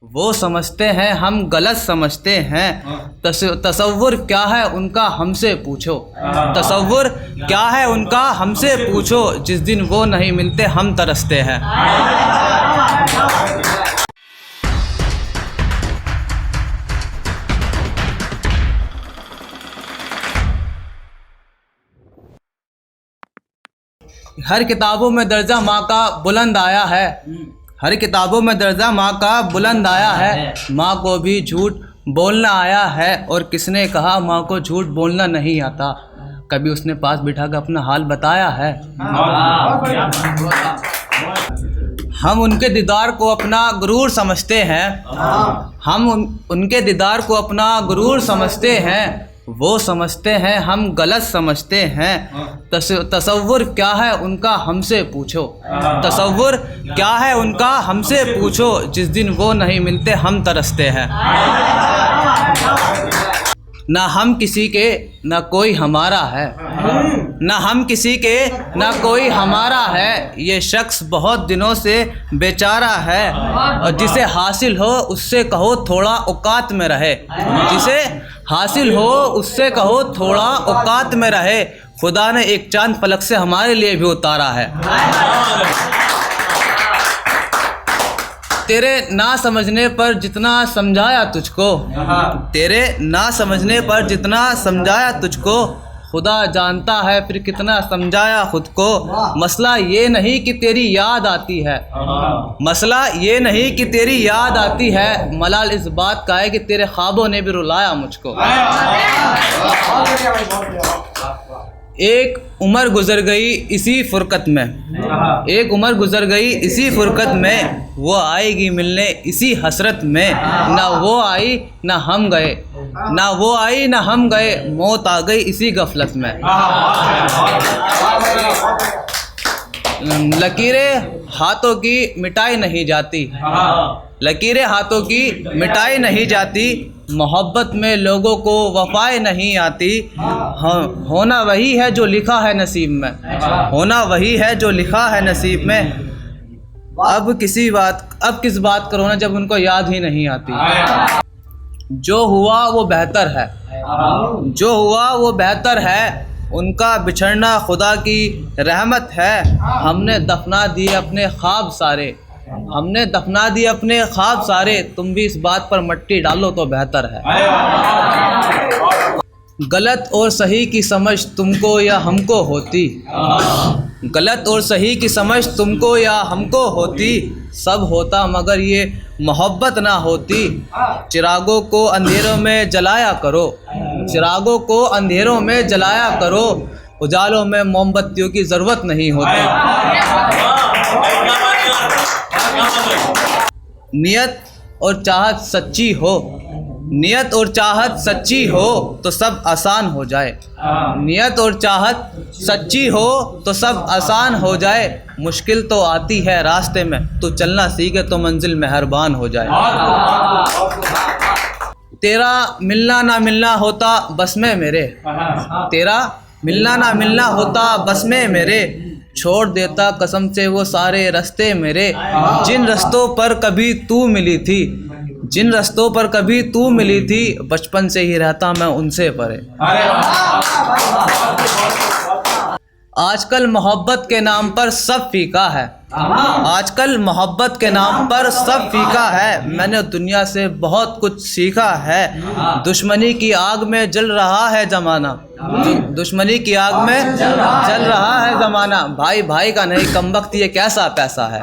वो समझते हैं हम गलत समझते हैं। तसव्वुर क्या है उनका हमसे पूछो। तसव्वुर क्या है उनका हमसे पूछो। जिस दिन वो नहीं मिलते हम तरसते हैं। हर किताबों में दर्जा माँ का बुलंद आया है। हर किताबों में दर्जा माँ का बुलंद आया है। माँ को भी झूठ बोलना आया है। और किसने कहा माँ को झूठ बोलना नहीं आता? कभी उसने पास बिठा कर अपना हाल बताया है? हम उनके दीदार को अपना गुरूर समझते हैं। हम उनके दीदार को अपना गुरूर समझते हैं। वो समझते हैं हम गलत समझते हैं। तसव्वुर क्या है उनका हमसे पूछो। तसव्वुर क्या है उनका हमसे पूछो। जिस दिन वो नहीं मिलते हम तरसते हैं। ना हम किसी के ना कोई हमारा है। ना हम किसी के ना कोई हमारा है। ये शख्स बहुत दिनों से बेचारा है। और जिसे हासिल हो उससे कहो थोड़ा औकात में रहे। जिसे हासिल हो उससे कहो थोड़ा औकात में रहे। खुदा ने एक चांद फलक से हमारे लिए भी उतारा है। तेरे ना समझने पर जितना समझाया तुझको, तेरे ना समझने पर जितना समझाया तुझको, खुदा जानता है फिर कितना समझाया खुद को। मसला ये नहीं कि तेरी याद आती है। मसला ये नहीं कि तेरी याद आती है। मलाल इस बात का है कि तेरे ख्वाबों ने भी रुलाया मुझको। एक उम्र गुजर गई इसी फुरकत में। एक उम्र गुजर गई इसी फुरकत में। वो आएगी मिलने इसी हसरत में। ना वो आई ना हम गए, ना वो आई ना हम गए। मौत आ गई इसी गफलत में। लकीरें हाथों की मिटाई नहीं जाती। लकीरें हाथों की मिटाई नहीं जाती। मोहब्बत में लोगों को वफाएं नहीं आती। होना वही है जो लिखा है नसीब में। होना वही है जो लिखा है नसीब में। अब किस बात करो ना जब उनको याद ही नहीं आती। जो हुआ वो बेहतर है। जो हुआ वो बेहतर है। उनका बिछड़ना खुदा की रहमत है। हमने दफना दिए अपने ख्वाब सारे। हमने दफना दिए अपने ख्वाब सारे। तुम भी इस बात पर मट्टी डालो तो बेहतर है। गलत और सही की समझ तुमको या हमको होती। गलत और सही की समझ तुमको या हमको होती। सब होता मगर ये मोहब्बत ना होती। चिरागों को अंधेरों में जलाया करो। चिरागों को अंधेरों में जलाया करो। उजालों में मोमबत्तियों की ज़रूरत नहीं होती। नियत और चाहत सच्ची हो। नियत और चाहत सच्ची हो तो सब आसान हो जाए। नियत और चाहत सच्ची हो तो सब आसान हो जाए। मुश्किल तो आती है रास्ते में, तो चलना सीखे तो मंजिल मेहरबान हो जाए। तेरा मिलना ना मिलना होता बस में मेरे। तेरा मिलना ना मिलना होता बस में मेरे। छोड़ देता कसम से वो सारे रास्ते मेरे। जिन रास्तों पर कभी तू मिली थी, जिन रास्तों पर कभी तू मिली थी, बचपन से ही रहता मैं उनसे परे। आजकल मोहब्बत के नाम पर सब फीका है। आजकल मोहब्बत के नाम पर सब फीका है। मैंने दुनिया से बहुत कुछ सीखा है। दुश्मनी की आग में जल रहा है ज़माना। दुश्मनी की आग में जल रहा है ज़माना। भाई भाई का नहीं कमबख्त ये कैसा पैसा है।